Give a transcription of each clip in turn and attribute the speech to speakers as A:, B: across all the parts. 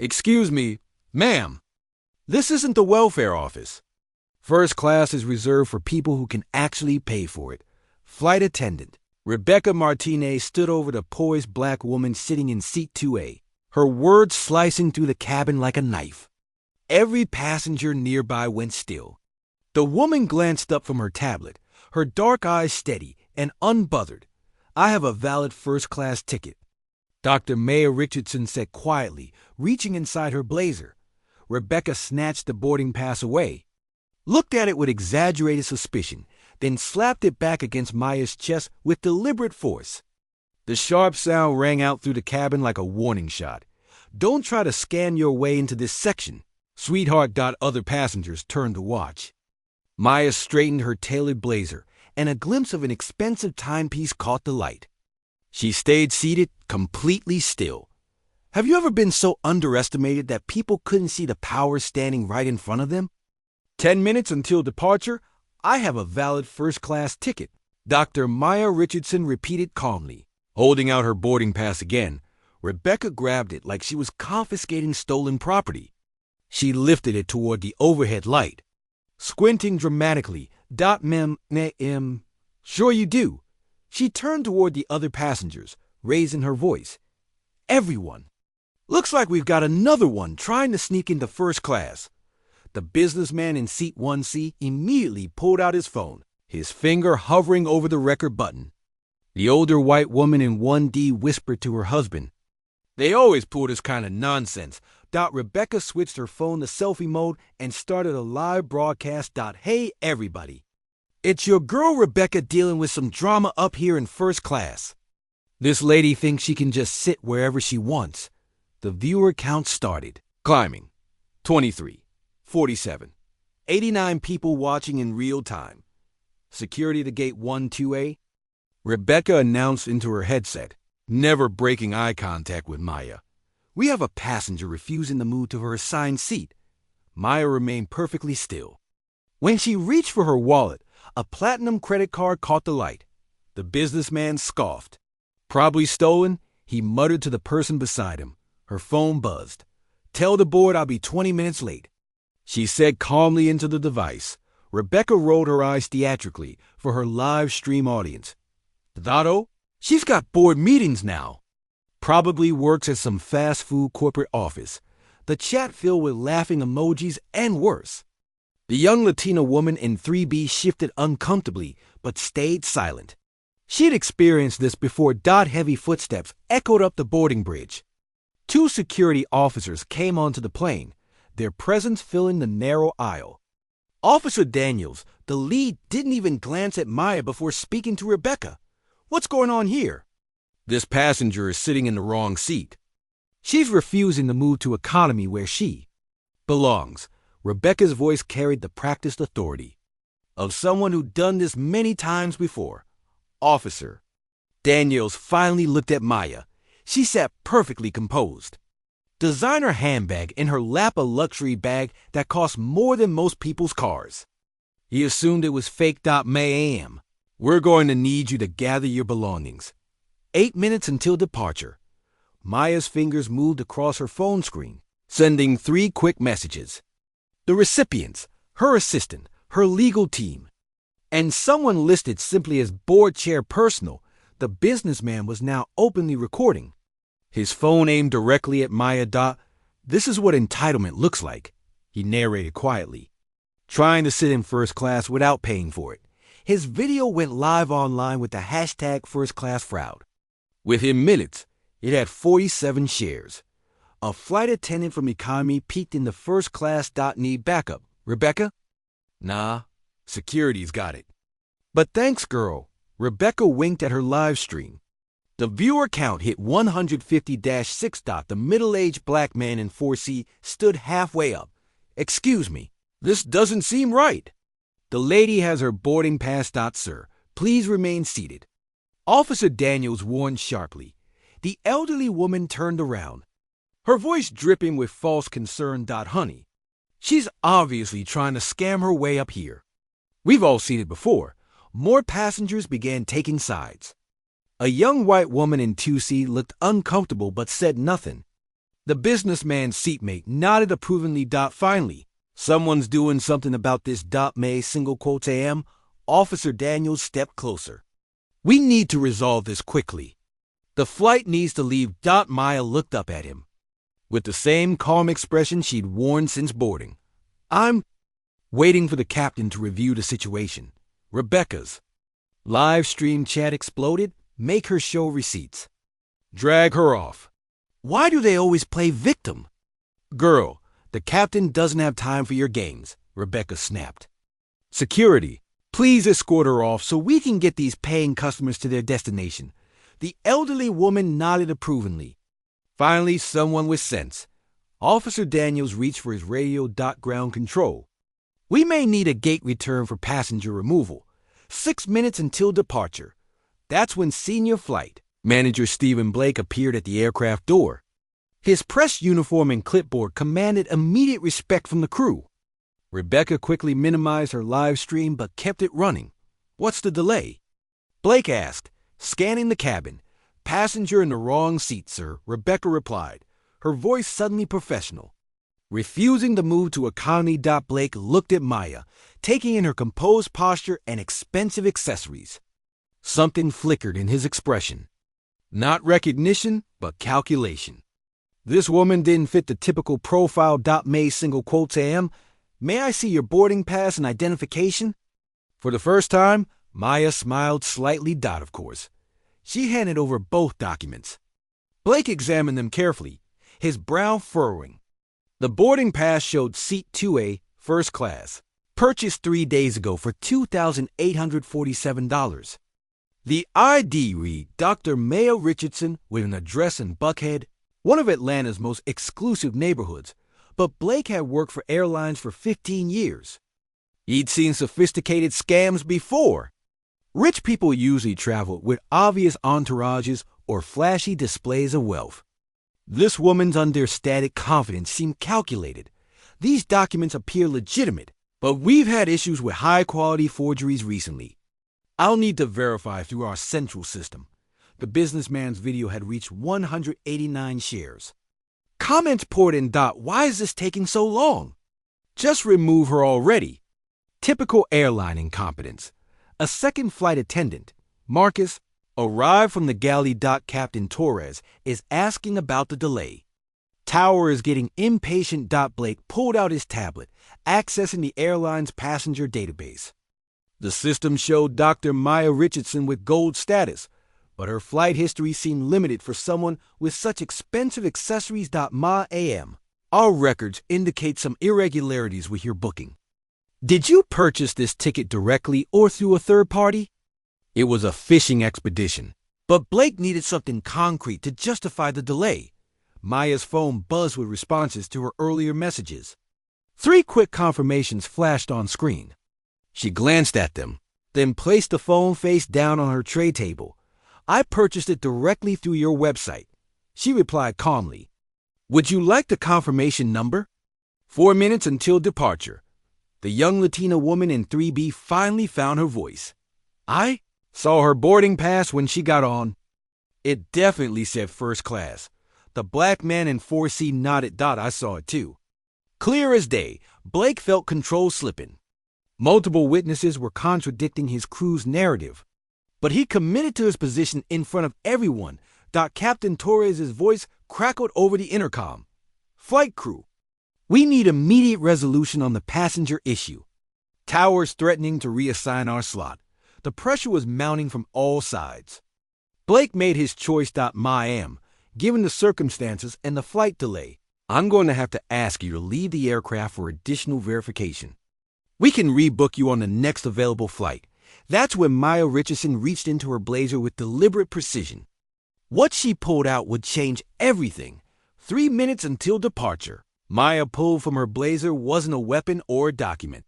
A: Excuse me, ma'am. This isn't the welfare office. First class is reserved for people who can actually pay for it. Flight attendant. Rebecca Martinez stood over the poised black woman sitting in seat 2A, her words slicing through the cabin like a knife. Every passenger nearby went still. The woman glanced up from her tablet, her dark eyes steady and unbothered. I have a valid first-class ticket, Dr. Maya Richardson said quietly, reaching inside her blazer. Rebecca snatched the boarding pass away, looked at it with exaggerated suspicion, then slapped it back against Maya's chest with deliberate force. The sharp sound rang out through the cabin like a warning shot. Don't try to scan your way into this section, sweetheart. Other passengers turned to watch. Maya straightened her tailored blazer, and a glimpse of an expensive timepiece caught the light. She stayed seated, completely still. Have you ever been so underestimated that people couldn't see the power standing right in front of them? 10 minutes until departure. I have a valid first-class ticket, Dr. Maya Richardson repeated calmly. Holding out her boarding pass again, Rebecca grabbed it like she was confiscating stolen property. She lifted it toward the overhead light. Squinting dramatically, Sure you do. She turned toward the other passengers, raising her voice. Everyone. Looks like we've got another one trying to sneak into first class. The businessman in seat 1C immediately pulled out his phone, his finger hovering over the record button. The older white woman in 1D whispered to her husband. They always pull this kind of nonsense. Rebecca switched her phone to selfie mode and started a live broadcast. Hey everybody. It's your girl Rebecca dealing with some drama up here in first class. This lady thinks she can just sit wherever she wants. The viewer count started. Climbing. 23. 47. 89 people watching in real time. Security to gate 12A. Rebecca announced into her headset, never breaking eye contact with Maya. We have a passenger refusing to move to her assigned seat. Maya remained perfectly still. When she reached for her wallet, a platinum credit card caught the light. The businessman scoffed. Probably stolen, he muttered to the person beside him. Her phone buzzed. Tell the board I'll be 20 minutes late, she said calmly into the device. Rebecca rolled her eyes theatrically for her live stream audience. Dato, she's got board meetings now. Probably works at some fast food corporate office. The chat filled with laughing emojis and worse. The young Latina woman in 3B shifted uncomfortably, but stayed silent. She had experienced this before. Heavy footsteps echoed up the boarding bridge. 2 security officers came onto the plane, their presence filling the narrow aisle. Officer Daniels, the lead, didn't even glance at Maya before speaking to Rebecca. What's going on here? This passenger is sitting in the wrong seat. She's refusing to move to economy where she belongs. Rebecca's voice carried the practiced authority of someone who'd done this many times before. Officer Daniels finally looked at Maya. She sat perfectly composed. Designer handbag in her lap, a luxury bag that cost more than most people's cars. He assumed it was fake. Ma'am, we're going to need you to gather your belongings. 8 minutes until departure. Maya's fingers moved across her phone screen, sending 3 quick messages. The recipients, her assistant, her legal team, and someone listed simply as board chair personal. The businessman was now openly recording, his phone aimed directly at Maya. This is what entitlement looks like, he narrated quietly. Trying to sit in first class without paying for it. His video went live online with the hashtag #FirstClassFraud. Within minutes, it had 47 shares. A flight attendant from economy peeked into first class. Need backup. Rebecca? Nah, security's got it. But thanks, girl. Rebecca winked at her live stream. The viewer count hit 150-6. The middle-aged black man in 4C stood halfway up. Excuse me, this doesn't seem right. The lady has her boarding pass. Sir, please remain seated. Officer Daniels warned sharply. The elderly woman turned around, her voice dripping with false concern. Honey, she's obviously trying to scam her way up here. We've all seen it before. More passengers began taking sides. A young white woman in 2C looked uncomfortable but said nothing. The businessman's seatmate nodded approvingly. Finally, someone's doing something about this. May single quotes am. Officer Daniels stepped closer. We need to resolve this quickly. The flight needs to leave. Maya looked up at him with the same calm expression she'd worn since boarding. I'm waiting for the captain to review the situation. Rebecca's live stream chat exploded. Make her show receipts. Drag her off. Why do they always play victim? Girl, the captain doesn't have time for your games, Rebecca snapped. Security, please escort her off so we can get these paying customers to their destination. The elderly woman nodded approvingly. Finally, someone with sense. Officer Daniels reached for his radio. Ground control. We may need a gate return for passenger removal. 6 minutes until departure. That's when Senior Flight Manager Stephen Blake appeared at the aircraft door. His press uniform and clipboard commanded immediate respect from the crew. Rebecca quickly minimized her live stream but kept it running. What's the delay? Blake asked, scanning the cabin. Passenger in the wrong seat, sir, Rebecca replied, her voice suddenly professional. Refusing to move to economy. Blake looked at Maya, taking in her composed posture and expensive accessories. Something flickered in his expression. Not recognition, but calculation. This woman didn't fit the typical profile. May single quotes am. May I see your boarding pass and identification? For the first time, Maya smiled slightly. Of course. She handed over both documents. Blake examined them carefully, his brow furrowing. The boarding pass showed seat 2A, first class, purchased 3 days ago for $2,847. The ID read Dr. Maya Richardson with an address in Buckhead, one of Atlanta's most exclusive neighborhoods, but Blake had worked for airlines for 15 years. He'd seen sophisticated scams before. Rich people usually travel with obvious entourages or flashy displays of wealth. This woman's understated confidence seemed calculated. These documents appear legitimate, but we've had issues with high-quality forgeries recently. I'll need to verify through our central system. The businessman's video had reached 189 shares. Comments poured in. Why is this taking so long? Just remove her already. Typical airline incompetence. A second flight attendant, Marcus, arrived from the galley. Captain Torres is asking about the delay. Tower is getting impatient. Blake pulled out his tablet, accessing the airline's passenger database. The system showed Dr. Maya Richardson with gold status, but her flight history seemed limited for someone with such expensive accessories. Ma am. Our records indicate some irregularities with your booking. Did you purchase this ticket directly or through a third party? It was a fishing expedition, but Blake needed something concrete to justify the delay. Maya's phone buzzed with responses to her earlier messages. 3 quick confirmations flashed on screen. She glanced at them, then placed the phone face down on her tray table. I purchased it directly through your website. She replied calmly. Would you like the confirmation number? 4 minutes until departure. The young Latina woman in 3B finally found her voice. I saw her boarding pass when she got on. It definitely said first class. The black man in 4C nodded. I saw it too. Clear as day, Blake felt control slipping. Multiple witnesses were contradicting his crew's narrative, but he committed to his position in front of everyone. Captain Torres' voice crackled over the intercom. Flight crew, we need immediate resolution on the passenger issue. Towers threatening to reassign our slot. The pressure was mounting from all sides. Blake made his choice. My am. Given the circumstances and the flight delay, I'm going to have to ask you to leave the aircraft for additional verification. We can rebook you on the next available flight. That's when Maya Richardson reached into her blazer with deliberate precision. What she pulled out would change everything. 3 minutes until departure. Maya pulled from her blazer wasn't a weapon or a document.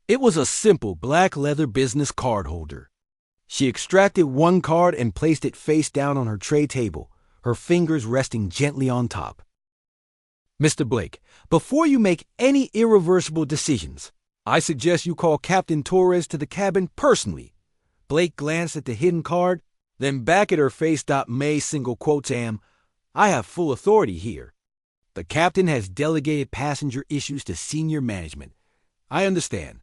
A: It was a simple black leather business card holder. She extracted one card and placed it face down on her tray table, her fingers resting gently on top. Mr. Blake, before you make any irreversible decisions, I suggest you call Captain Torres to the cabin personally. Blake glanced at the hidden card, then back at her face. May single quotes am. I have full authority here. The captain has delegated passenger issues to senior management. I understand.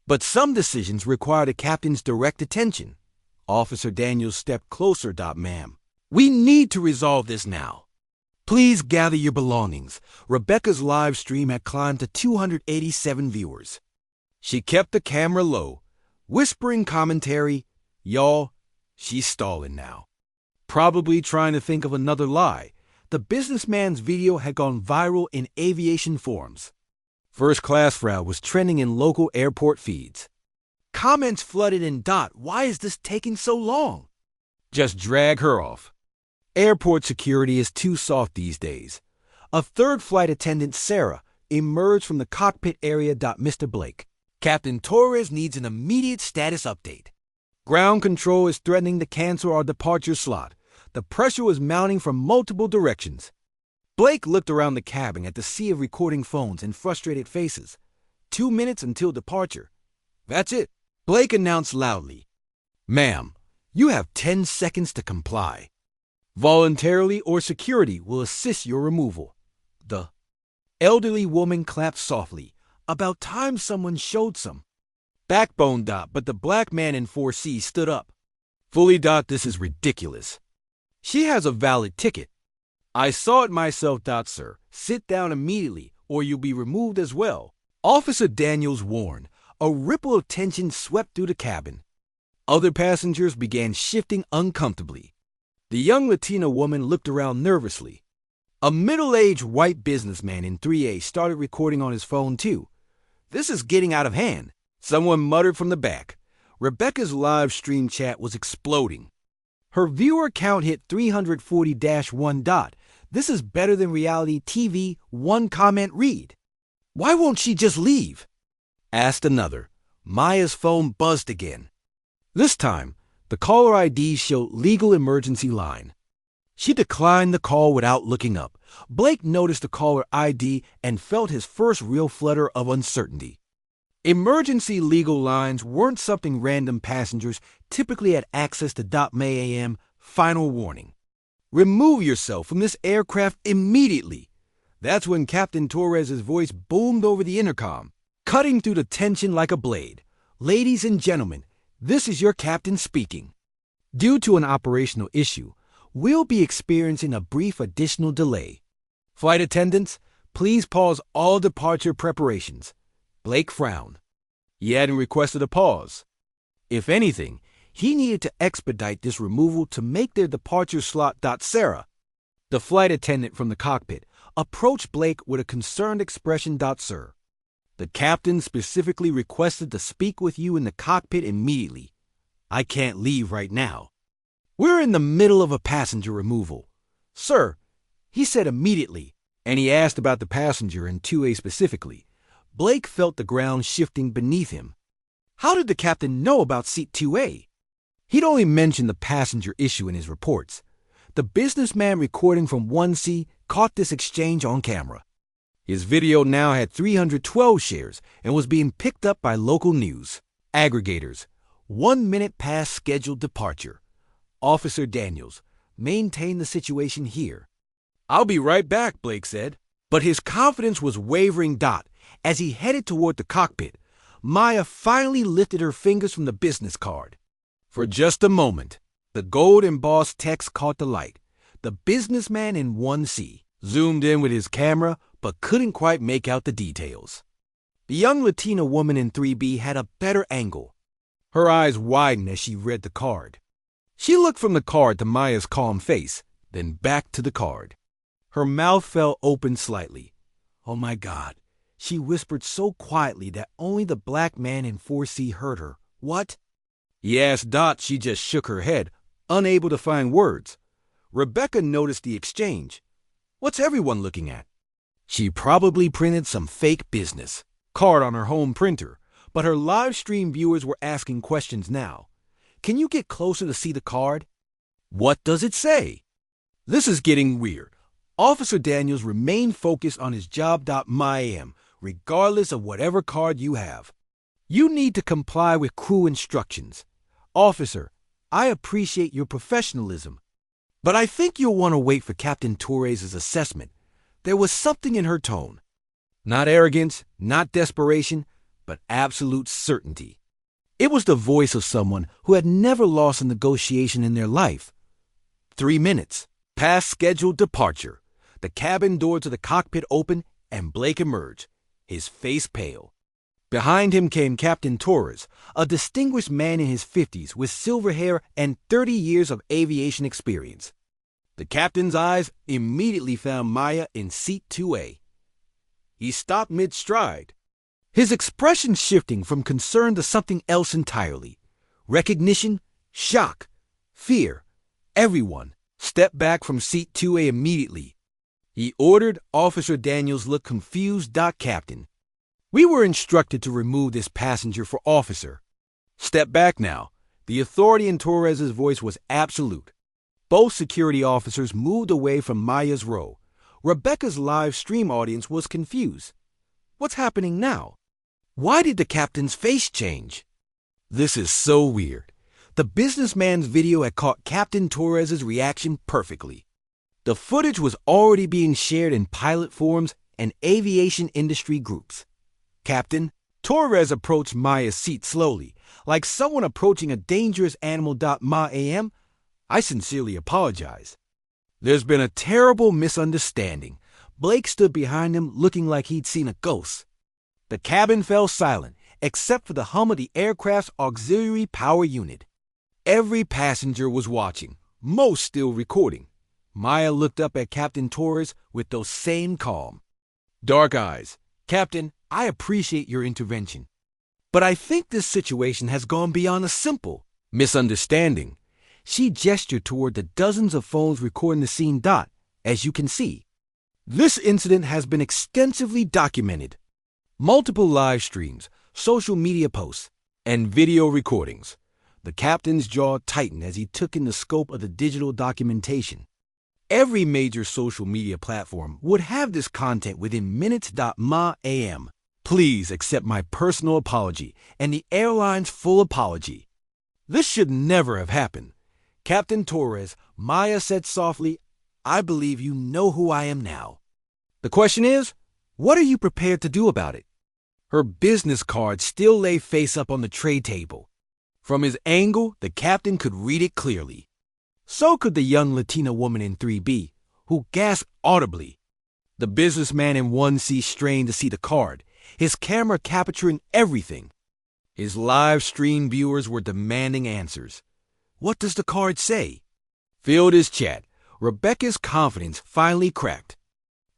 A: But some decisions require the captain's direct attention. Officer Daniels stepped closer, ma'am. We need to resolve this now. Please gather your belongings. Rebecca's live stream had climbed to 287 viewers. She kept the camera low, whispering commentary, "Y'all, she's stalling now." Probably trying to think of another lie. The businessman's video had gone viral in aviation forums. First class route was trending in local airport feeds. Comments flooded in. Why is this taking so long? Just drag her off. Airport security is too soft these days. A third flight attendant, Sarah, emerged from the cockpit area. Mr. Blake, Captain Torres needs an immediate status update. Ground control is threatening to cancel our departure slot. The pressure was mounting from multiple directions. Blake looked around the cabin at the sea of recording phones and frustrated faces. 2 minutes until departure. That's it, Blake announced loudly. Ma'am, you have 10 seconds to comply. Voluntarily or security will assist your removal. The elderly woman clapped softly. About time someone showed some backbone. But the black man in 4C stood up. Fully. This is ridiculous. She has a valid ticket. I saw it myself. Sir, sit down immediately or you'll be removed as well. Officer Daniels warned. A ripple of tension swept through the cabin. Other passengers began shifting uncomfortably. The young Latina woman looked around nervously. A middle-aged white businessman in 3A started recording on his phone too. This is getting out of hand, someone muttered from the back. Rebecca's live stream chat was exploding. Her viewer count hit 340-1. This is better than reality TV, one comment read. Why won't she just leave? Asked another. Maya's phone buzzed again. This time, the caller ID showed legal emergency line. She declined the call without looking up. Blake noticed the caller ID and felt his first real flutter of uncertainty. Emergency legal lines weren't something random passengers typically had access to. May AM, final warning. Remove yourself from this aircraft immediately. That's when Captain Torres' voice boomed over the intercom, cutting through the tension like a blade. Ladies and gentlemen, this is your captain speaking. Due to an operational issue, we'll be experiencing a brief additional delay. Flight attendants, please pause all departure preparations. Blake frowned. He hadn't requested a pause. If anything, he needed to expedite this removal to make their departure slot. Sarah, the flight attendant from the cockpit, approached Blake with a concerned expression. Sir, the captain specifically requested to speak with you in the cockpit immediately. I can't leave right now. We're in the middle of a passenger removal. Sir, he said immediately, and he asked about the passenger in 2A specifically. Blake felt the ground shifting beneath him. How did the captain know about seat 2A? He'd only mentioned the passenger issue in his reports. The businessman recording from 1C caught this exchange on camera. His video now had 312 shares and was being picked up by local news aggregators. 1 minute past scheduled departure. Officer Daniels, maintain the situation here. I'll be right back, Blake said. But his confidence was wavering. As he headed toward the cockpit, Maya finally lifted her fingers from the business card. For just a moment, the gold embossed text caught the light. The businessman in 1C zoomed in with his camera but couldn't quite make out the details. The young Latina woman in 3B had a better angle. Her eyes widened as she read the card. She looked from the card to Maya's calm face, then back to the card. Her mouth fell open slightly. Oh my God, she whispered so quietly that only the black man in 4C heard her. What? He asked. She just shook her head, unable to find words. Rebecca noticed the exchange. What's everyone looking at? She probably printed some fake business card on her home printer, but her live stream viewers were asking questions now. Can you get closer to see the card? What does it say? This is getting weird. Officer Daniels remained focused on his job. MyAM, regardless of whatever card you have. You need to comply with crew instructions. Officer, I appreciate your professionalism, but I think you'll want to wait for Captain Torres' assessment. There was something in her tone. Not arrogance, not desperation, but absolute certainty. It was the voice of someone who had never lost a negotiation in their life. 3 minutes, past scheduled departure. The cabin door to the cockpit opened and Blake emerged, his face pale. Behind him came Captain Torres, a distinguished man in his 50s with silver hair and 30 years of aviation experience. The captain's eyes immediately found Maya in seat 2A. He stopped mid-stride, his expression shifting from concern to something else entirely. Recognition, shock, fear. Everyone stepped back from seat 2A immediately. He ordered. Officer Daniels looked confused. Captain, we were instructed to remove this passenger for officer. Step back now. The authority in Torres's voice was absolute. Both security officers moved away from Maya's row. Rebecca's live stream audience was confused. What's happening now? Why did the captain's face change? This is so weird. The businessman's video had caught Captain Torres's reaction perfectly. The footage was already being shared in pilot forums and aviation industry groups. Captain, Torres approached Maya's seat slowly, like someone approaching a dangerous animal. Ma am, I sincerely apologize. There's been a terrible misunderstanding. Blake stood behind him looking like he'd seen a ghost. The cabin fell silent, except for the hum of the aircraft's auxiliary power unit. Every passenger was watching, most still recording. Maya looked up at Captain Torres with those same calm, dark eyes. Captain, I appreciate your intervention, but I think this situation has gone beyond a simple misunderstanding. She gestured toward the dozens of phones recording the scene. As you can see, this incident has been extensively documented. Multiple live streams, social media posts, and video recordings. The captain's jaw tightened as he took in the scope of the digital documentation. Every major social media platform would have this content within minutes. Ma am, please accept my personal apology and the airline's full apology. This should never have happened. Captain Torres, Maya said softly, I believe you know who I am now. The question is, what are you prepared to do about it? Her business card still lay face up on the tray table. From his angle, the captain could read it clearly. So could the young Latina woman in 3B, who gasped audibly. The businessman in 1C strained to see the card, his camera capturing everything. His live stream viewers were demanding answers. What does the card say? Filled his chat. Rebecca's confidence finally cracked.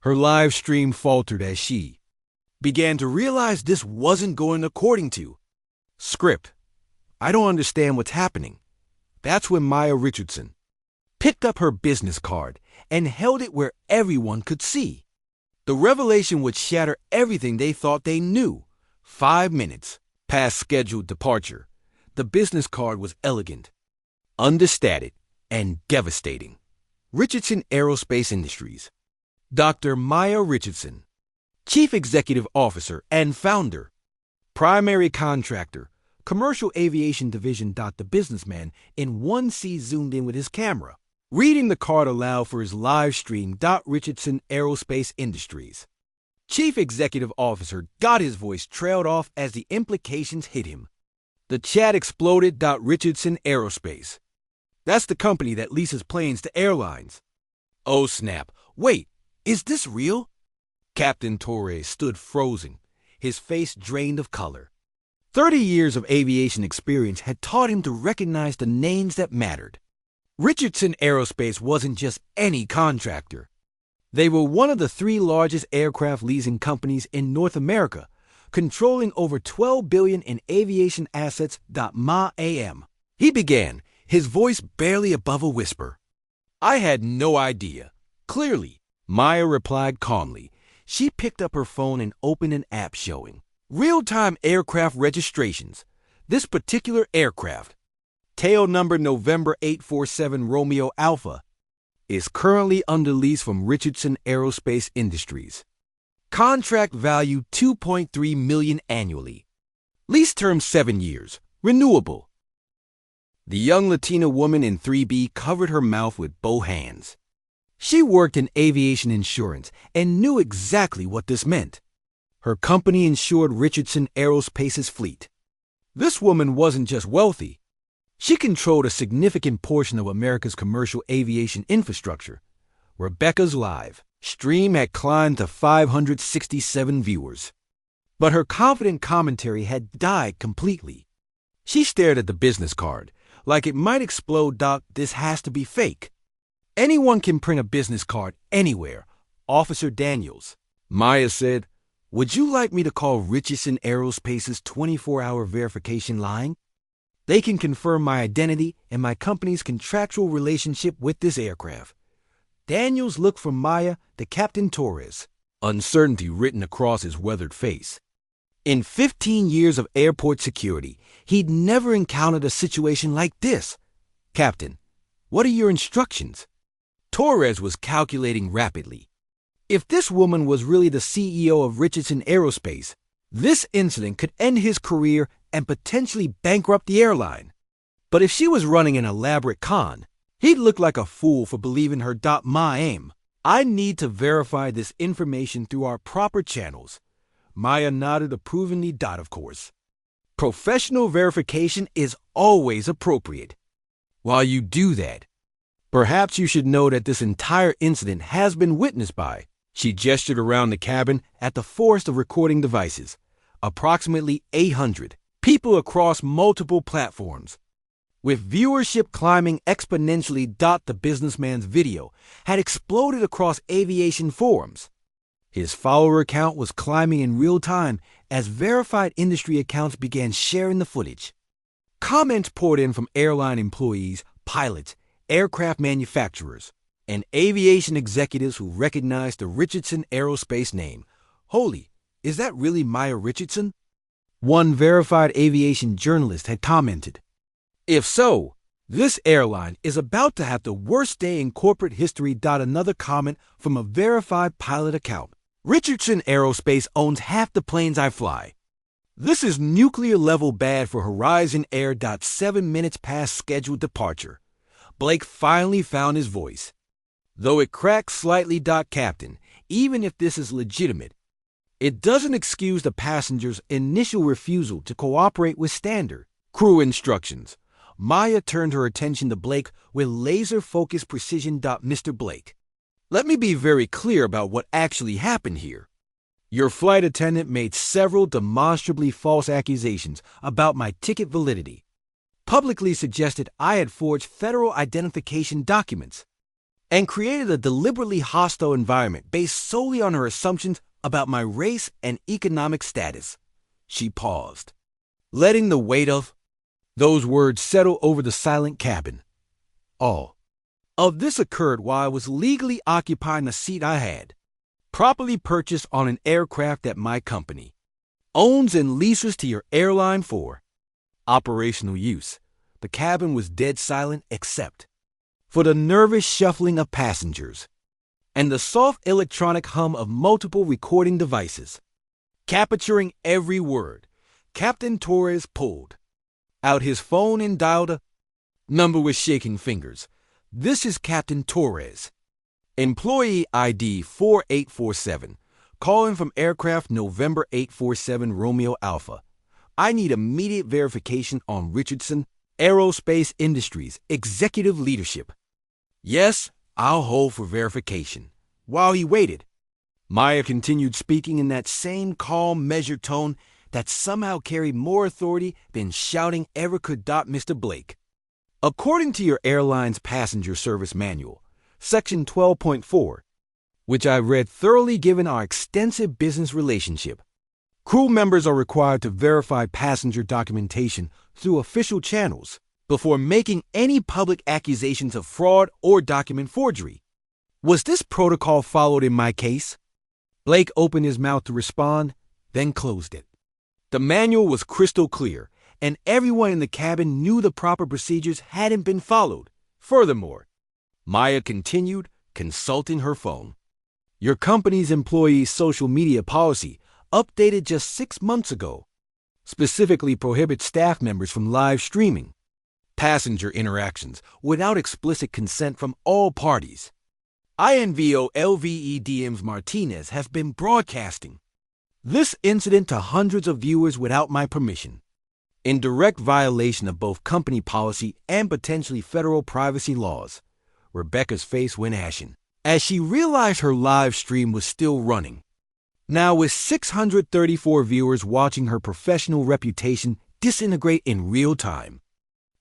A: Her live stream faltered as she began to realize this wasn't going according to script. I don't understand what's happening. That's when Maya Richardson picked up her business card and held it where everyone could see. The revelation would shatter everything they thought they knew. 5 minutes past scheduled departure. The business card was elegant, understated, and devastating. Richardson Aerospace Industries. Dr. Maya Richardson, Chief Executive Officer and Founder. Primary Contractor, Commercial Aviation Division. The businessman in 1C zoomed in with his camera, reading the card aloud for his live stream. Richardson Aerospace Industries. Chief Executive Officer. His voice trailed off as the implications hit him. The chat exploded. Richardson Aerospace. That's the company that leases planes to airlines. Oh snap, wait, is this real? Captain Torres stood frozen, his face drained of color. 30 years of aviation experience had taught him to recognize the names that mattered. Richardson Aerospace wasn't just any contractor. They were one of the 3 largest aircraft leasing companies in North America, controlling over $12 billion in aviation assets. Ma am. He began, his voice barely above a whisper. I had no idea. Clearly, Maya replied calmly. She picked up her phone and opened an app showing real-time aircraft registrations. This particular aircraft, tail number November 847 Romeo Alpha, is currently under lease from Richardson Aerospace Industries. Contract value $2.3 million annually. Lease term 7 years. Renewable. The young Latina woman in 3B covered her mouth with both hands. She worked in aviation insurance and knew exactly what this meant. Her company insured Richardson Aerospace's fleet. This woman wasn't just wealthy. She controlled a significant portion of America's commercial aviation infrastructure. Rebecca's live stream had climbed to 567 viewers. But her confident commentary had died completely. She stared at the business card, like it might explode. Doc, this has to be fake. Anyone can print a business card anywhere, Officer Daniels. Maya said, would you like me to call Richardson Aerospace's 24-hour verification line? They can confirm my identity and my company's contractual relationship with this aircraft. Daniels looked from Maya to Captain Torres, uncertainty written across his weathered face. In 15 years of airport security, he'd never encountered a situation like this. Captain, what are your instructions? Torres was calculating rapidly. If this woman was really the CEO of Richardson Aerospace, this incident could end his career and potentially bankrupt the airline. But if she was running an elaborate con, he'd look like a fool for believing her. My aim. I need to verify this information through our proper channels. Maya nodded approvingly. Of course. Professional verification is always appropriate. While you do that, perhaps you should know that this entire incident has been witnessed by, she gestured around the cabin at the forest of recording devices, approximately 800 people across multiple platforms. With viewership climbing exponentially. The businessman's video had exploded across aviation forums. His follower count was climbing in real time as verified industry accounts began sharing the footage. Comments poured in from airline employees, pilots, aircraft manufacturers, and aviation executives who recognized the Richardson Aerospace name. Holy, is that really Maya Richardson? One verified aviation journalist had commented. If so, this airline is about to have the worst day in corporate history. Another comment from a verified pilot account. Richardson Aerospace owns half the planes I fly. This is nuclear level bad for Horizon Air. 7 minutes past scheduled departure. Blake finally found his voice. Though it cracked slightly. Captain, even if this is legitimate, it doesn't excuse the passenger's initial refusal to cooperate with standard crew instructions. Maya turned her attention to Blake with laser-focused precision. Mr. Blake, let me be very clear about what actually happened here. Your flight attendant made several demonstrably false accusations about my ticket validity, publicly suggested I had forged federal identification documents, and created a deliberately hostile environment based solely on her assumptions about my race and economic status. She paused, letting the weight of those words settle over the silent cabin. All of this occurred while I was legally occupying the seat I had, properly purchased on an aircraft that my company owns and leases to your airline for operational use. The cabin was dead silent except for the nervous shuffling of passengers and the soft electronic hum of multiple recording devices. Capturing every word, Captain Torres pulled out his phone and dialed a number with shaking fingers. This is Captain Torres. Employee ID 4847. Calling from aircraft November 847 Romeo Alpha. I need immediate verification on Richardson Aerospace Industries executive leadership. Yes, I'll hold for verification. While he waited, Maya continued speaking in that same calm, measured tone that somehow carried more authority than shouting ever could. Mr. Blake, according to your airline's passenger service manual, Section 12.4, which I read thoroughly given our extensive business relationship, crew members are required to verify passenger documentation through official channels before making any public accusations of fraud or document forgery. Was this protocol followed in my case? Blake opened his mouth to respond, then closed it. The manual was crystal clear, and everyone in the cabin knew the proper procedures hadn't been followed. Furthermore, Maya continued, consulting her phone. Your company's employee social media policy, updated just 6 months ago, specifically prohibits staff members from live streaming passenger interactions without explicit consent from all parties. INVO LVEDM's Martinez have been broadcasting this incident to hundreds of viewers without my permission, in direct violation of both company policy and potentially federal privacy laws. Rebecca's face went ashen as she realized her live stream was still running. Now, with 634 viewers watching her professional reputation disintegrate in real time,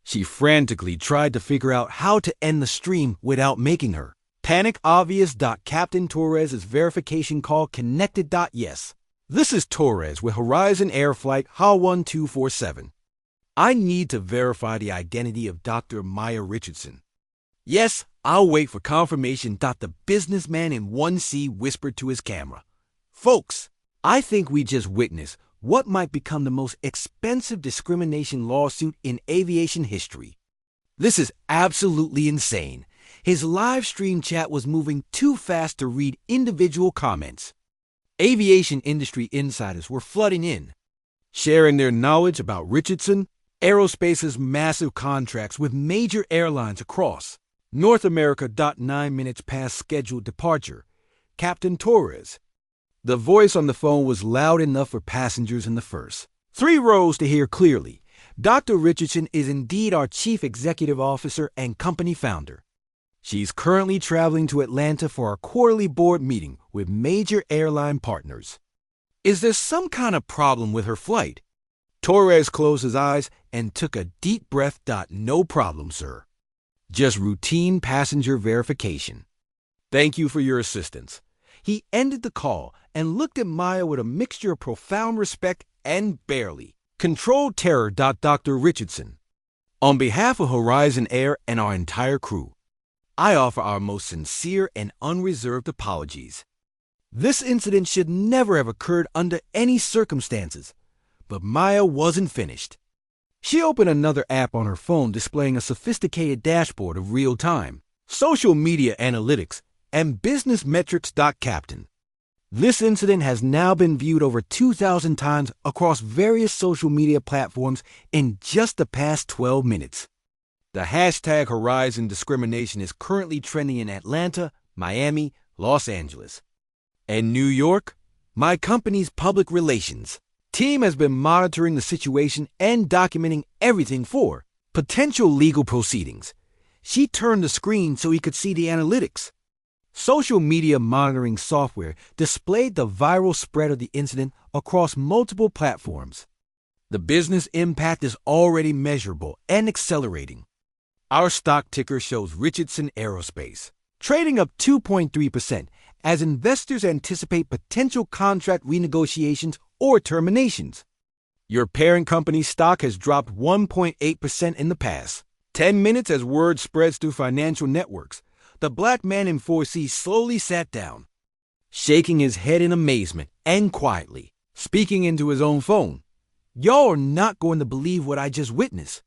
A: she frantically tried to figure out how to end the stream without making her panic obvious. Captain Torres' verification call connected. Yes, this is Torres with Horizon Air Flight HA-1247. I need to verify the identity of Dr. Maya Richardson. Yes, I'll wait for confirmation. The businessman in 1C whispered to his camera. Folks, I think we just witnessed what might become the most expensive discrimination lawsuit in aviation history. This is absolutely insane. His live stream chat was moving too fast to read individual comments. Aviation industry insiders were flooding in, sharing their knowledge about Richardson Aerospace's massive contracts with major airlines across North America. 9 minutes past scheduled departure, Captain Torres. The voice on the phone was loud enough for passengers in the first 3 rows to hear clearly. Dr. Richardson is indeed our Chief Executive Officer and company founder. She's currently traveling to Atlanta for our quarterly board meeting with major airline partners. Is there some kind of problem with her flight? Torres closed his eyes and took a deep breath. No problem, sir. Just routine passenger verification. Thank you for your assistance. He ended the call and looked at Maya with a mixture of profound respect and barely controlled terror. Dr. Richardson, on behalf of Horizon Air and our entire crew, I offer our most sincere and unreserved apologies. This incident should never have occurred under any circumstances. But Maya wasn't finished. She opened another app on her phone displaying a sophisticated dashboard of real-time social media analytics and business metrics. Captain, this incident has now been viewed over 2,000 times across various social media platforms in just the past 12 minutes. The hashtag Horizon Discrimination is currently trending in Atlanta, Miami, Los Angeles, and New York. My company's public relations team has been monitoring the situation and documenting everything for potential legal proceedings. She turned the screen so he could see the analytics. Social media monitoring software displayed the viral spread of the incident across multiple platforms. The business impact is already measurable and accelerating. Our stock ticker shows Richardson Aerospace trading up 2.3% as investors anticipate potential contract renegotiations or terminations. Your parent company's stock has dropped 1.8% in the past 10 minutes as word spreads through financial networks. The black man in 4C slowly sat down, shaking his head in amazement and quietly speaking into his own phone. Y'all are not going to believe what I just witnessed.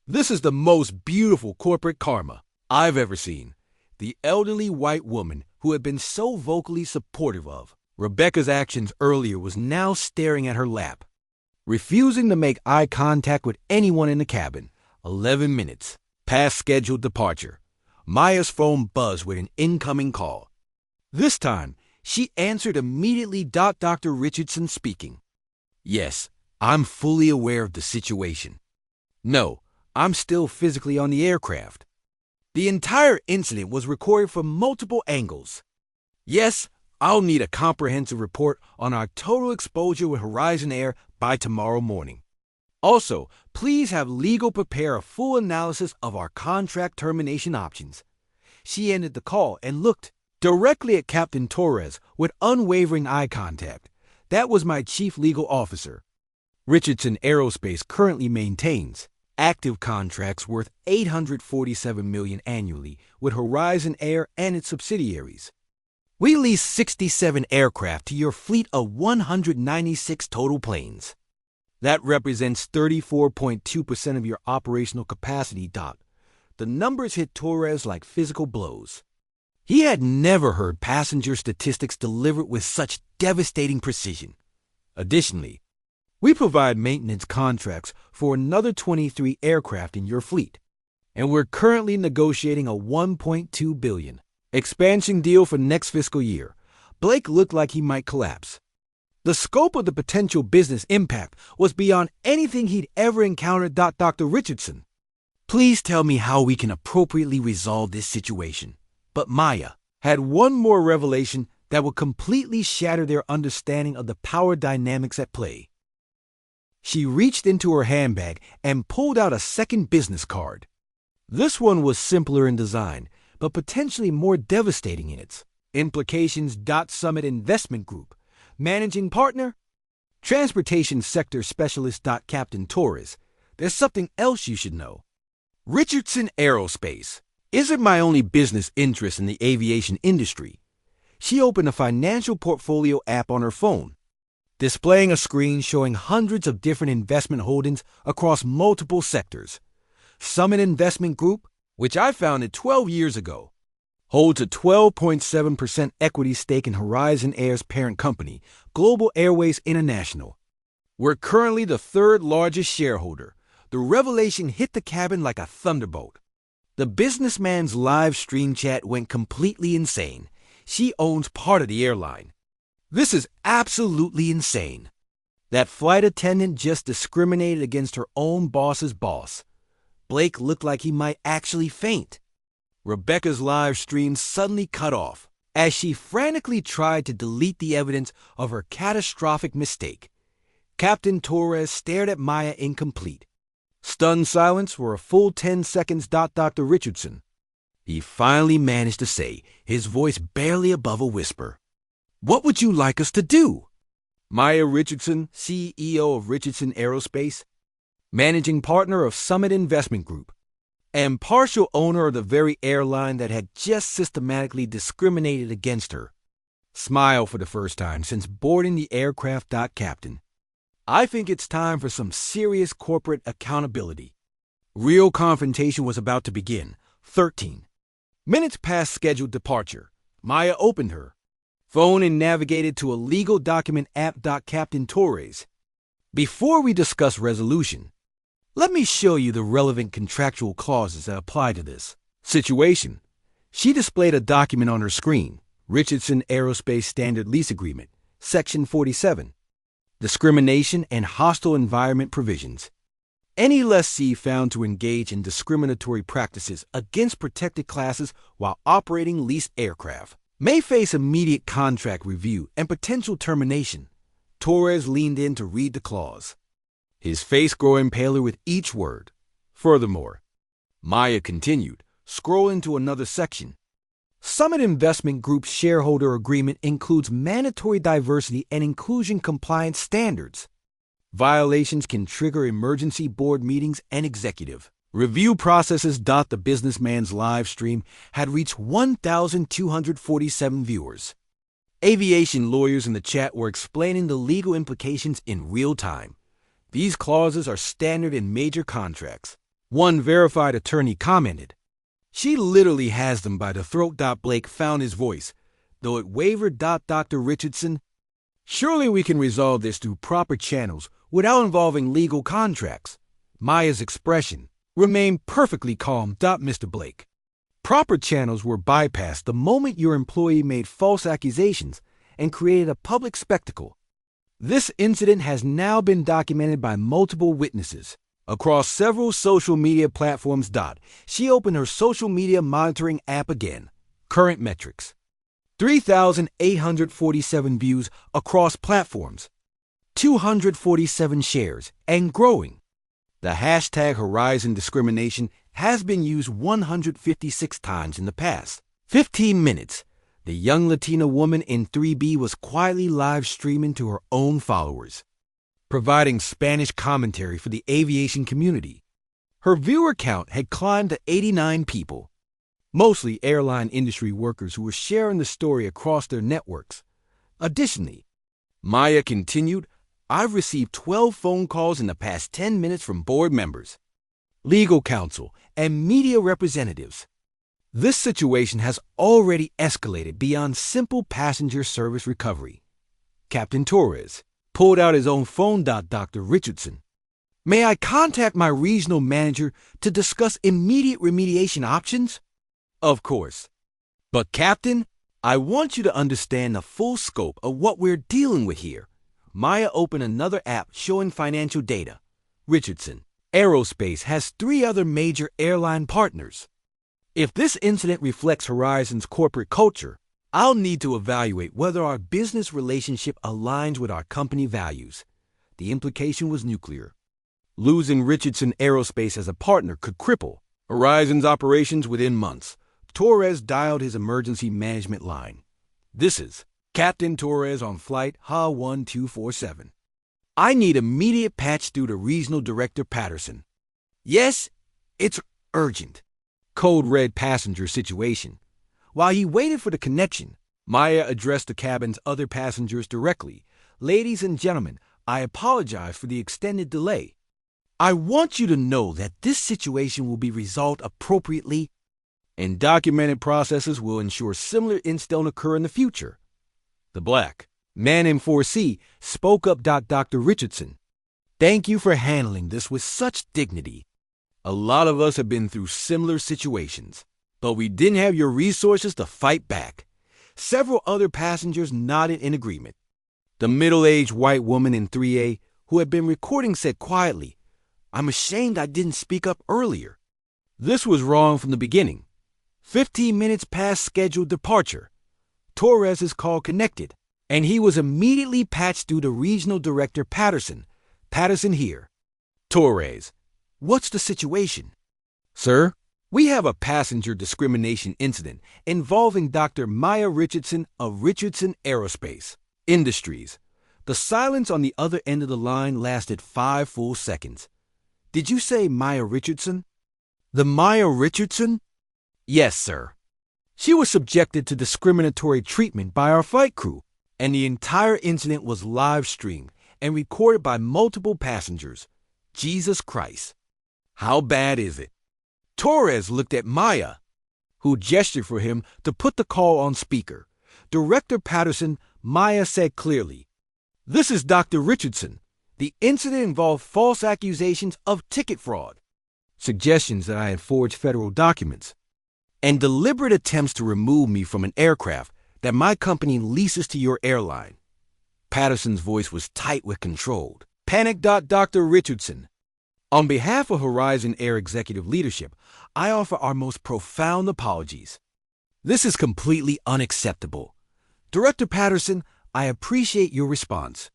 A: This is the most beautiful corporate karma I've ever seen. The elderly white woman who had been so vocally supportive of Rebecca's actions earlier was now staring at her lap, refusing to make eye contact with anyone in the cabin. 11 minutes past scheduled departure, Maya's phone buzzed with an incoming call. This time, she answered immediately. Dr. Richardson speaking. Yes, I'm fully aware of the situation. No, I'm still physically on the aircraft. The entire incident was recorded from multiple angles. Yes, I'll need a comprehensive report on our total exposure with Horizon Air by tomorrow morning. Also, please have legal prepare a full analysis of our contract termination options. She ended the call and looked directly at Captain Torres with unwavering eye contact. That was my chief legal officer. Richardson Aerospace currently maintains active contracts worth $847 million annually with Horizon Air and its subsidiaries. We lease 67 aircraft to your fleet of 196 total planes. That represents 34.2% of your operational capacity. The numbers hit Torres like physical blows. He had never heard passenger statistics delivered with such devastating precision. Additionally, we provide maintenance contracts for another 23 aircraft in your fleet, and we're currently negotiating a $1.2 billion Expansion deal for next fiscal year. Blake looked like he might collapse. The scope of the potential business impact was beyond anything he'd ever encountered. Dr. Richardson, please tell me how we can appropriately resolve this situation. But Maya had one more revelation that would completely shatter their understanding of the power dynamics at play. She reached into her handbag and pulled out a second business card. This one was simpler in design, but potentially more devastating in its implications. Summit Investment Group, Managing Partner, Transportation Sector Specialist. Captain Torres, there's something else you should know. Richardson Aerospace isn't my only business interest in the aviation industry. She opened a financial portfolio app on her phone, displaying a screen showing hundreds of different investment holdings across multiple sectors. Summit Investment Group, which I founded 12 years ago, holds a 12.7% equity stake in Horizon Air's parent company, Global Airways International. We're currently the third largest shareholder. The revelation hit the cabin like a thunderbolt. The businessman's live stream chat went completely insane. She owns part of the airline. This is absolutely insane. That flight attendant just discriminated against her own boss's boss. Blake looked like he might actually faint. Rebecca's live stream suddenly cut off as she frantically tried to delete the evidence of her catastrophic mistake. Captain Torres stared at Maya incomplete. Stunned silence for a full 10 seconds. Dr. Richardson, he finally managed to say, his voice barely above a whisper, "What would you like us to do?" Maya Richardson, CEO of Richardson Aerospace, managing partner of Summit Investment Group, and partial owner of the very airline that had just systematically discriminated against her, smiled for the first time since boarding the aircraft. Captain, I think it's time for some serious corporate accountability. Real confrontation was about to begin. 13 minutes past scheduled departure. Maya opened her phone and navigated to a legal document app. Captain Torres, before we discuss resolution, let me show you the relevant contractual clauses that apply to this situation. She displayed a document on her screen, Richardson Aerospace Standard Lease Agreement, Section 47. Discrimination and hostile environment provisions. Any lessee found to engage in discriminatory practices against protected classes while operating leased aircraft may face immediate contract review and potential termination. Torres leaned in to read the clause, his face growing paler with each word. Furthermore, Maya continued, scrolling to another section. Summit Investment Group's shareholder agreement includes mandatory diversity and inclusion compliance standards. Violations can trigger emergency board meetings and executive review processes. The businessman's live stream had reached 1,247 viewers. Aviation lawyers in the chat were explaining the legal implications in real time. These clauses are standard in major contracts. One verified attorney commented, "She literally has them by the throat." Blake found his voice, though it wavered. Dr. Richardson, surely we can resolve this through proper channels without involving legal contracts. Maya's expression remained perfectly calm. Mr. Blake, proper channels were bypassed the moment your employee made false accusations and created a public spectacle. This incident has now been documented by multiple witnesses across several social media platforms. She opened her social media monitoring app again. Current metrics: 3,847 views across platforms, 247 shares, and growing. The hashtag Horizon Discrimination has been used 156 times in the past 15 minutes. The young Latina woman in 3B was quietly live streaming to her own followers, providing Spanish commentary for the aviation community. Her viewer count had climbed to 89 people, mostly airline industry workers who were sharing the story across their networks. Additionally, Maya continued, I've received 12 phone calls in the past 10 minutes from board members, legal counsel, and media representatives. This situation has already escalated beyond simple passenger service recovery. Captain Torres pulled out his own phone. Dr. Richardson, may I contact my regional manager to discuss immediate remediation options? Of course. But Captain, I want you to understand the full scope of what we're dealing with here. Maya opened another app showing financial data. Richardson Aerospace has 3 other major airline partners. If this incident reflects Horizon's corporate culture, I'll need to evaluate whether our business relationship aligns with our company values. The implication was nuclear. Losing Richardson Aerospace as a partner could cripple Horizon's operations within months. Torres dialed his emergency management line. This is Captain Torres on flight HA-1247. I need immediate patch through to Regional Director Patterson. Yes, it's urgent. Code red passenger situation. While he waited for the connection, Maya addressed the cabin's other passengers directly. Ladies and gentlemen, I apologize for the extended delay. I want you to know that this situation will be resolved appropriately, and documented processes will ensure similar incidents don't occur in the future. The black man in 4C spoke up. Dr. Richardson, thank you for handling this with such dignity. A lot of us have been through similar situations, but we didn't have your resources to fight back. Several other passengers nodded in agreement. The middle-aged white woman in 3A who had been recording said quietly, I'm ashamed I didn't speak up earlier. This was wrong from the beginning. 15 minutes past scheduled departure. Torres's call connected, and he was immediately patched through to Regional Director Patterson. Patterson here. Torres, what's the situation? Sir, we have a passenger discrimination incident involving Dr. Maya Richardson of Richardson Aerospace Industries. The silence on the other end of the line lasted 5 full seconds. Did you say Maya Richardson? The Maya Richardson? Yes, sir. She was subjected to discriminatory treatment by our flight crew, and the entire incident was live-streamed and recorded by multiple passengers. Jesus Christ. How bad is it? Torres looked at Maya, who gestured for him to put the call on speaker. Director Patterson, Maya said clearly, This is Dr. Richardson. The incident involved false accusations of ticket fraud, suggestions that I had forged federal documents, and deliberate attempts to remove me from an aircraft that my company leases to your airline. Patterson's voice was tight with control. Panic. Dr. Richardson, on behalf of Horizon Air executive leadership, I offer our most profound apologies. This is completely unacceptable. Director Patterson, I appreciate your response.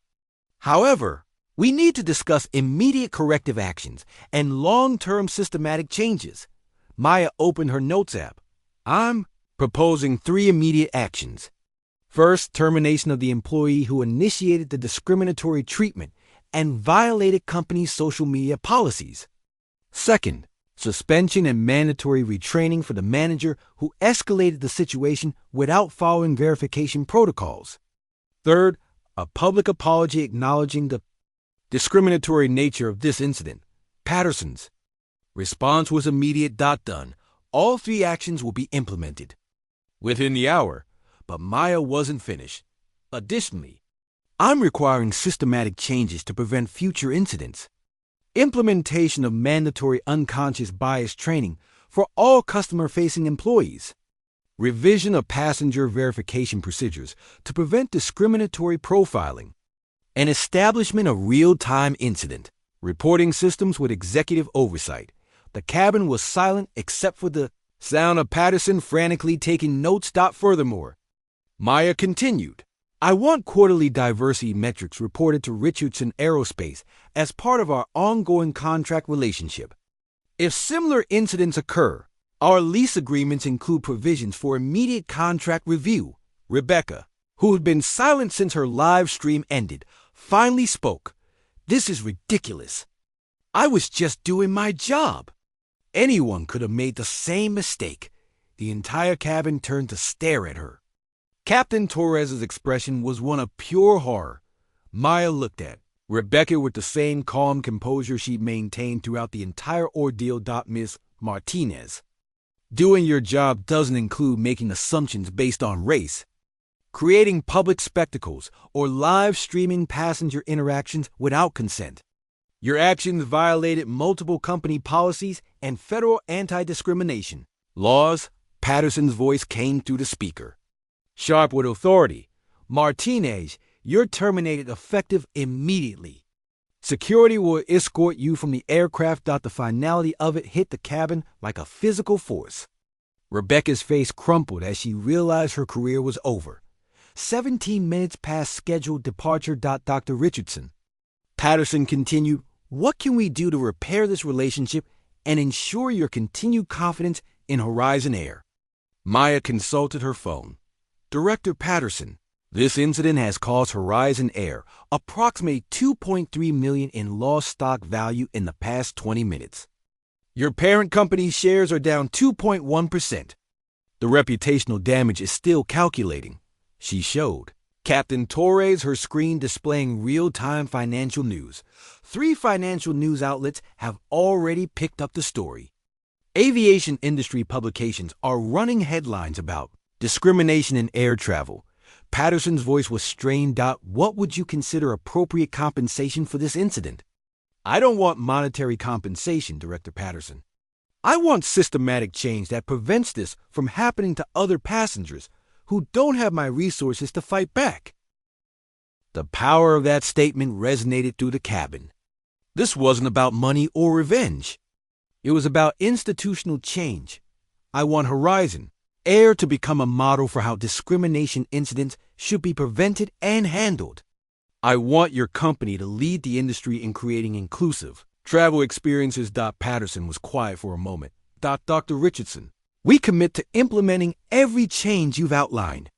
A: However, we need to discuss immediate corrective actions and long-term systematic changes. Maya opened her notes app. I'm proposing 3 immediate actions. First, termination of the employee who initiated the discriminatory treatment and violated company social media policies. Second, suspension and mandatory retraining for the manager who escalated the situation without following verification protocols. Third, a public apology acknowledging the discriminatory nature of this incident. Patterson's response was immediate. Done. All 3 actions will be implemented within the hour, but Maya wasn't finished. Additionally, I'm requiring systematic changes to prevent future incidents. Implementation of mandatory unconscious bias training for all customer-facing employees. Revision of passenger verification procedures to prevent discriminatory profiling. And establishment of real-time incident reporting systems with executive oversight. The cabin was silent except for the sound of Patterson frantically taking notes. Furthermore, Maya continued, I want quarterly diversity metrics reported to Richardson Aerospace as part of our ongoing contract relationship. If similar incidents occur, our lease agreements include provisions for immediate contract review. Rebecca, who had been silent since her live stream ended, finally spoke. This is ridiculous. I was just doing my job. Anyone could have made the same mistake. The entire cabin turned to stare at her. Captain Torres's expression was one of pure horror. Maya looked at Rebecca with the same calm composure she maintained throughout the entire ordeal. Ms. Martinez, doing your job doesn't include making assumptions based on race, creating public spectacles, or live streaming passenger interactions without consent. Your actions violated multiple company policies and federal anti-discrimination laws. Patterson's voice came through the speaker. Sharp with authority. Martinez, you're terminated effective immediately. Security will escort you from the aircraft. The finality of it hit the cabin like a physical force. Rebecca's face crumpled as she realized her career was over. 17 minutes past scheduled departure. Dr. Richardson. Patterson continued, what can we do to repair this relationship and ensure your continued confidence in Horizon Air? Maya consulted her phone. Director Patterson, this incident has caused Horizon Air approximately $2.3 million in lost stock value in the past 20 minutes. Your parent company's shares are down 2.1%. The reputational damage is still calculating. She showed Captain Torres her screen displaying real-time financial news. 3 financial news outlets have already picked up the story. Aviation industry publications are running headlines about discrimination in air travel. Patterson's voice was strained. What would you consider appropriate compensation for this incident? I don't want monetary compensation, Director Patterson. I want systematic change that prevents this from happening to other passengers who don't have my resources to fight back. The power of that statement resonated through the cabin. This wasn't about money or revenge. It was about institutional change. I want Horizon Air to become a model for how discrimination incidents should be prevented and handled. I want your company to lead the industry in creating inclusive travel experiences. Patterson was quiet for a moment. Dr. Richardson, we commit to implementing every change you've outlined.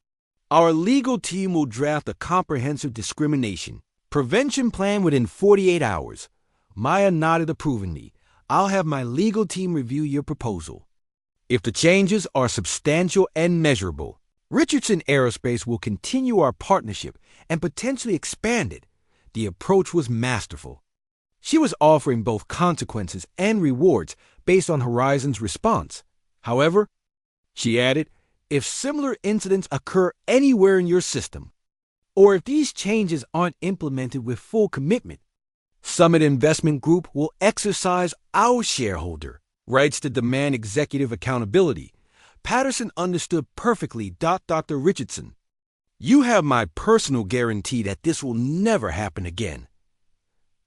A: Our legal team will draft a comprehensive discrimination prevention plan within 48 hours. Maya nodded approvingly. I'll have my legal team review your proposal. If the changes are substantial and measurable, Richardson Aerospace will continue our partnership and potentially expand it. The approach was masterful. She was offering both consequences and rewards based on Horizon's response. However, she added, if similar incidents occur anywhere in your system, or if these changes aren't implemented with full commitment, Summit Investment Group will exercise our shareholder rights to demand executive accountability. Patterson understood perfectly. Dr. Richardson, you have my personal guarantee that this will never happen again.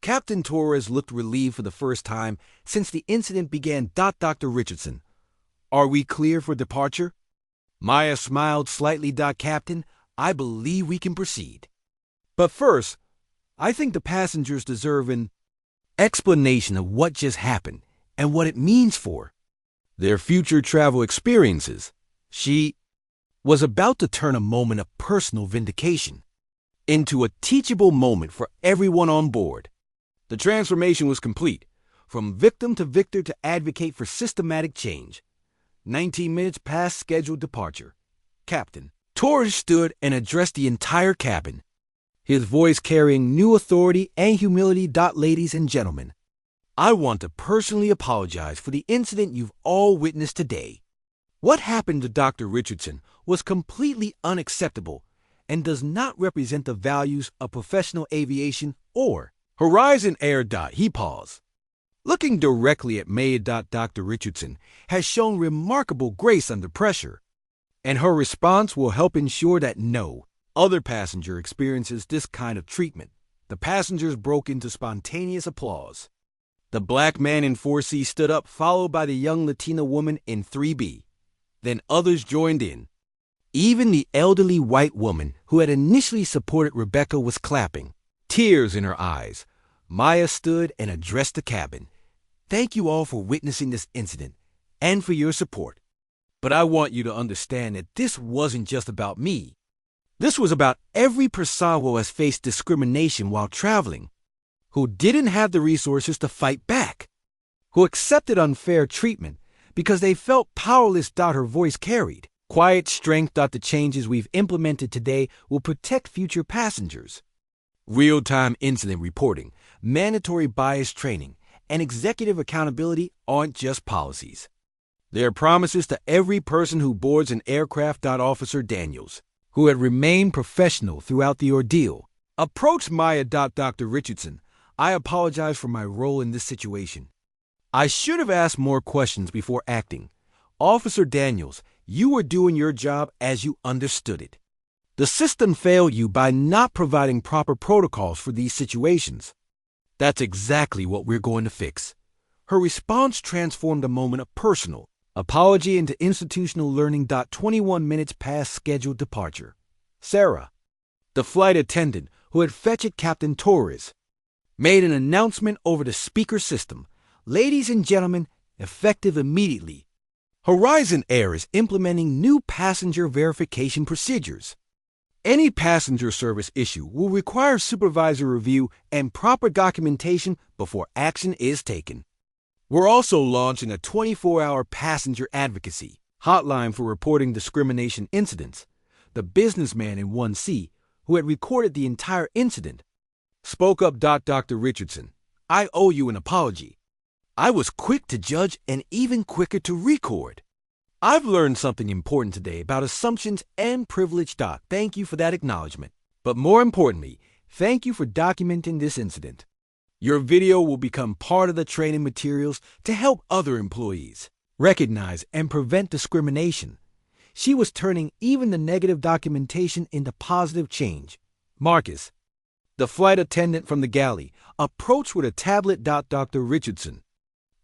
A: Captain Torres looked relieved for the first time since the incident began. Dr. Richardson, are we clear for departure? Maya smiled slightly. Captain, I believe we can proceed. But first, I think the passengers deserve an explanation of what just happened and what it means for their future travel experiences. She was about to turn a moment of personal vindication into a teachable moment for everyone on board. The transformation was complete, from victim to victor to advocate for systematic change. 19 minutes past scheduled departure. Captain Torres stood and addressed the entire cabin, his voice carrying new authority and humility. Ladies and gentlemen, I want to personally apologize for the incident you've all witnessed today. What happened to Dr. Richardson was completely unacceptable and does not represent the values of professional aviation or Horizon Air. He paused. Looking directly at May. Dr. Richardson has shown remarkable grace under pressure, and her response will help ensure that no other passenger experiences this kind of treatment. The passengers broke into spontaneous applause. The black man in 4C stood up, followed by the young Latina woman in 3B. Then others joined in. Even the elderly white woman who had initially supported Rebecca was clapping, tears in her eyes. Maya stood and addressed the cabin. Thank you all for witnessing this incident and for your support. But I want you to understand that this wasn't just about me. This was about every person who has faced discrimination while traveling, who didn't have the resources to fight back, who accepted unfair treatment because they felt powerless. Her voice carried quiet strength. The changes we've implemented today will protect future passengers. Real-time incident reporting, mandatory bias training, and executive accountability aren't just policies. They're promises to every person who boards an aircraft. Officer Daniels, who had remained professional throughout the ordeal, approached Maya. Dr. Richardson, I apologize for my role in this situation. I should have asked more questions before acting. Officer Daniels, You were doing your job as you understood it. The system failed you by not providing proper protocols for these situations. That's exactly what we're going to fix. Her response transformed a moment of personal apology into institutional learning. 21 minutes past scheduled departure. Sarah, the flight attendant who had fetched Captain Torres, made an announcement over the speaker system. Ladies and gentlemen, effective immediately, Horizon Air is implementing new passenger verification procedures. Any passenger service issue will require supervisor review and proper documentation before action is taken. We're also launching a 24-hour passenger advocacy hotline for reporting discrimination incidents. The businessman in 1C, who had recorded the entire incident, spoke up. Dr. Richardson, I owe you an apology. I was quick to judge and even quicker to record. I've learned something important today about assumptions and privilege. Thank you for that acknowledgement. But more importantly, thank you for documenting this incident. Your video will become part of the training materials to help other employees recognize and prevent discrimination. She was turning even the negative documentation into positive change. Marcus, the flight attendant from the galley, approached with a tablet. Dr. Richardson,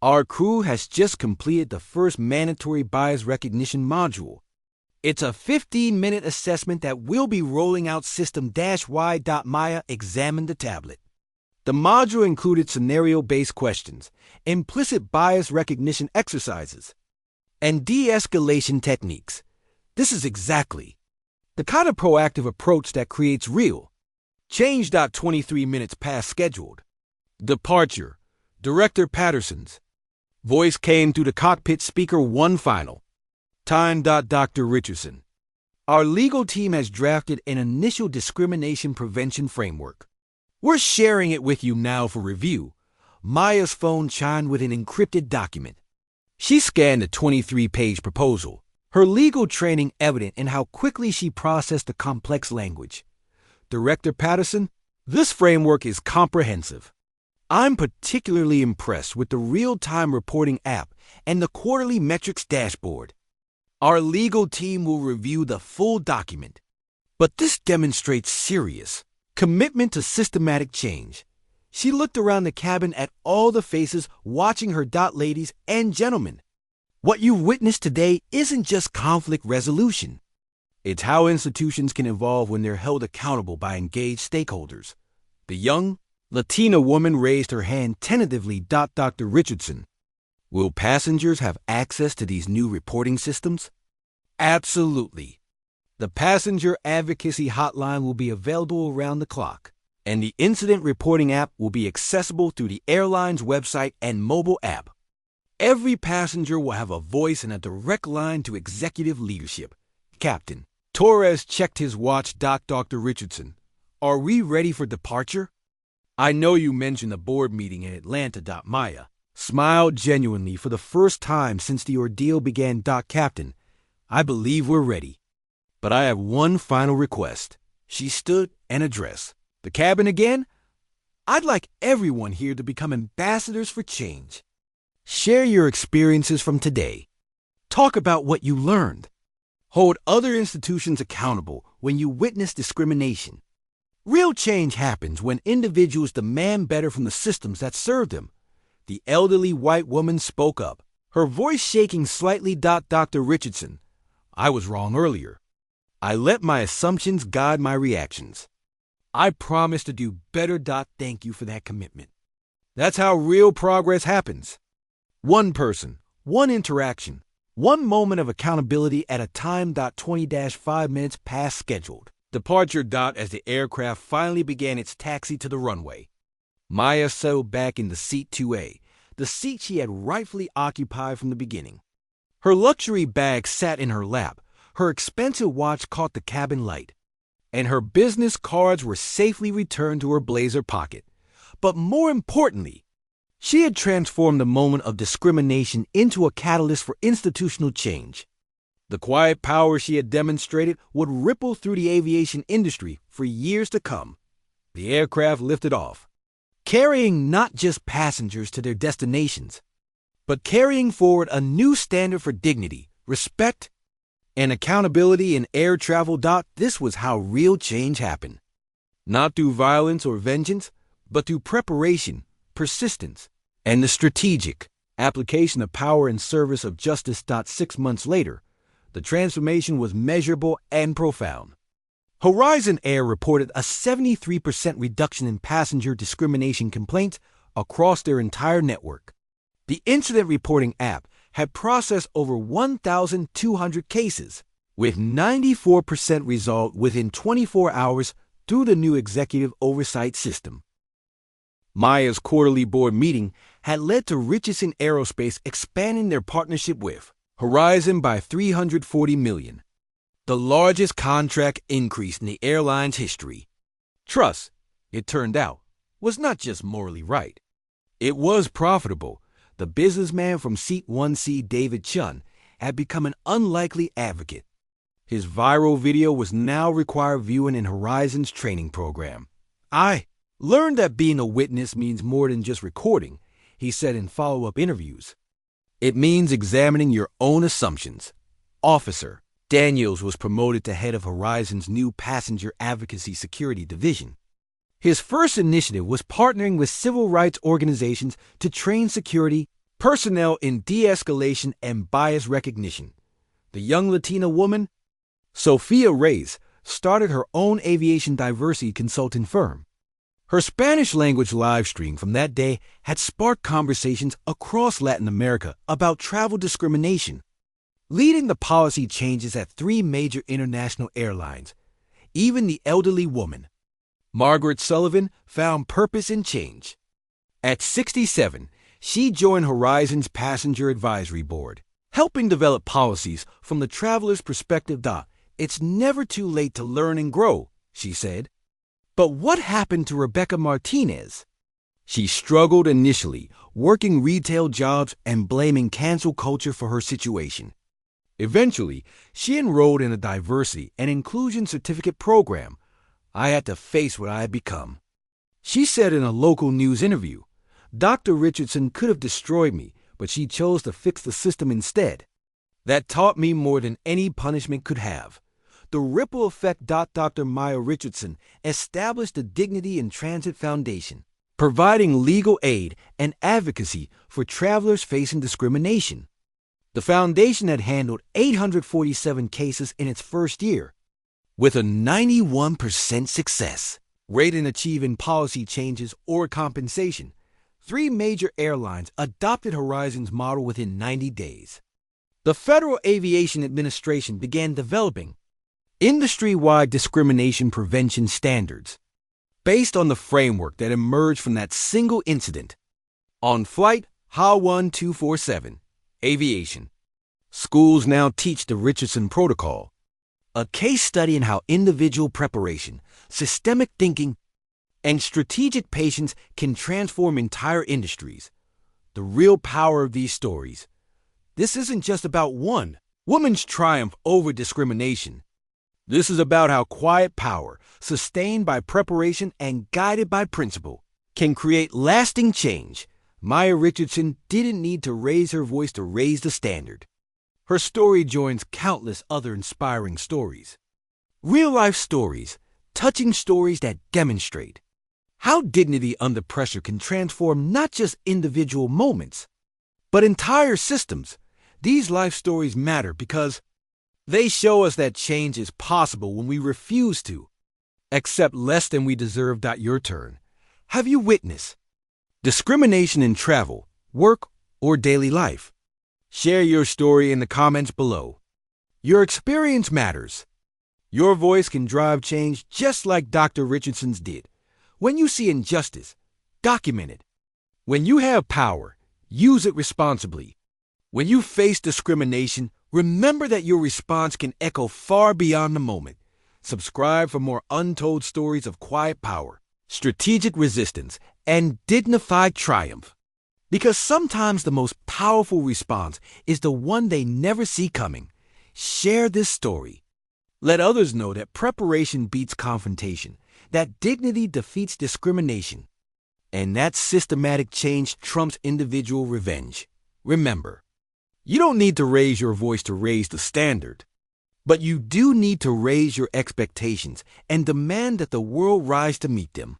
A: our crew has just completed the first mandatory bias recognition module. It's a 15-minute assessment that will be rolling out system-wide. Maya examined the tablet. The module included scenario-based questions, implicit bias recognition exercises, and de-escalation techniques. This is exactly the kind of proactive approach that creates real change. 23 minutes past scheduled departure. Director Patterson's voice came through the cockpit speaker. One final time. Dr. Richardson, our legal team has drafted an initial discrimination prevention framework. We're sharing it with you now for review. Maya's phone chimed with an encrypted document. She scanned the 23-page proposal, her legal training evident in how quickly she processed the complex language. Director Patterson, this framework is comprehensive. I'm particularly impressed with the real-time reporting app and the quarterly metrics dashboard. Our legal team will review the full document, but this demonstrates serious commitment to systematic change. She looked around the cabin at all the faces watching her. Ladies and gentlemen, what you've witnessed today isn't just conflict resolution. It's how institutions can evolve when they're held accountable by engaged stakeholders. The young Latina woman raised her hand tentatively. Dr. Richardson, will passengers have access to these new reporting systems? Absolutely. The passenger advocacy hotline will be available around the clock, and the incident reporting app will be accessible through the airline's website and mobile app. Every passenger will have a voice and a direct line to executive leadership. Captain Torres checked his watch. Dr. Richardson, are we ready for departure? I know you mentioned the board meeting in Atlanta. Maya smiled genuinely for the first time since the ordeal began. Captain, I believe we're ready. But I have one final request. She stood and addressed the cabin again. I'd like everyone here to become ambassadors for change. Share your experiences from today. Talk about what you learned. Hold other institutions accountable when you witness discrimination. Real change happens when individuals demand better from the systems that serve them. The elderly white woman spoke up, her voice shaking slightly. Dr. Richardson, I was wrong earlier. I let my assumptions guide my reactions. I promise to do better. Thank you for that commitment. That's how real progress happens. One person, one interaction, one moment of accountability at a time. 20-5 minutes past scheduled departure. As the aircraft finally began its taxi to the runway, Maya settled back into seat 2A, the seat she had rightfully occupied from the beginning. Her luxury bag sat in her lap. Her expensive watch caught the cabin light, and her business cards were safely returned to her blazer pocket. But more importantly, she had transformed the moment of discrimination into a catalyst for institutional change. The quiet power she had demonstrated would ripple through the aviation industry for years to come. The aircraft lifted off, carrying not just passengers to their destinations, but carrying forward a new standard for dignity, respect, And accountability in air travel. This was how real change happened. Not through violence or vengeance, but through preparation, persistence, and the strategic application of power in service of justice. 6 months later, the transformation was measurable and profound. Horizon Air reported a 73% reduction in passenger discrimination complaints across their entire network. The incident reporting app had processed over 1,200 cases, with 94% resolved within 24 hours through the new executive oversight system. Maya's quarterly board meeting had led to Richardson Aerospace expanding their partnership with Horizon by $340 million, the largest contract increase in the airline's history. Trust, it turned out, was not just morally right. It was profitable. The businessman from Seat 1C, David Chun, had become an unlikely advocate. His viral video was now required viewing in Horizon's training program. "I learned that being a witness means more than just recording," he said in follow-up interviews. "It means examining your own assumptions." Officer Daniels was promoted to head of Horizon's new passenger advocacy security division. His first initiative was partnering with civil rights organizations to train security personnel in de-escalation and bias recognition. The young Latina woman, Sophia Reyes, started her own aviation diversity consulting firm. Her Spanish-language live stream from that day had sparked conversations across Latin America about travel discrimination, leading the policy changes at 3 major international airlines. Even the elderly woman, Margaret Sullivan, found purpose in change. At 67, she joined Horizon's Passenger Advisory Board, helping develop policies from the traveler's perspective. "It's never too late to learn and grow," she said. But what happened to Rebecca Martinez? She struggled initially, working retail jobs and blaming cancel culture for her situation. Eventually, she enrolled in a diversity and inclusion certificate program. "I had to face what I had become," she said in a local news interview. "Dr. Richardson could have destroyed me, but she chose to fix the system instead. That taught me more than any punishment could have." The ripple effect. Dr. Maya Richardson established the Dignity in Transit Foundation, providing legal aid and advocacy for travelers facing discrimination. The foundation had handled 847 cases in its first year, with a 91% success rate in achieving policy changes or compensation. 3 major airlines adopted Horizon's model within 90 days. The Federal Aviation Administration began developing industry-wide discrimination prevention standards based on the framework that emerged from that single incident. On Flight HA 1247, Aviation, schools now teach the Richardson Protocol, a case study in how individual preparation, systemic thinking, and strategic patience can transform entire industries. The real power of these stories. This isn't just about one woman's triumph over discrimination. This is about how quiet power, sustained by preparation and guided by principle, can create lasting change. Maya Richardson didn't need to raise her voice to raise the standard. Her story joins countless other inspiring stories. Real-life stories, touching stories that demonstrate how dignity under pressure can transform not just individual moments, but entire systems. These life stories matter because they show us that change is possible when we refuse to accept less than we deserve. Your turn. Have you witnessed discrimination in travel, work, or daily life? Share your story in the comments below. Your experience matters. Your voice can drive change just like Dr. Richardson's did. When you see injustice, document it. When you have power, use it responsibly. When you face discrimination, remember that your response can echo far beyond the moment. Subscribe for more untold stories of quiet power, strategic resistance, and dignified triumph. Because sometimes the most powerful response is the one they never see coming. Share this story. Let others know that preparation beats confrontation, that dignity defeats discrimination, and that systematic change trumps individual revenge. Remember, you don't need to raise your voice to raise the standard. But you do need to raise your expectations and demand that the world rise to meet them.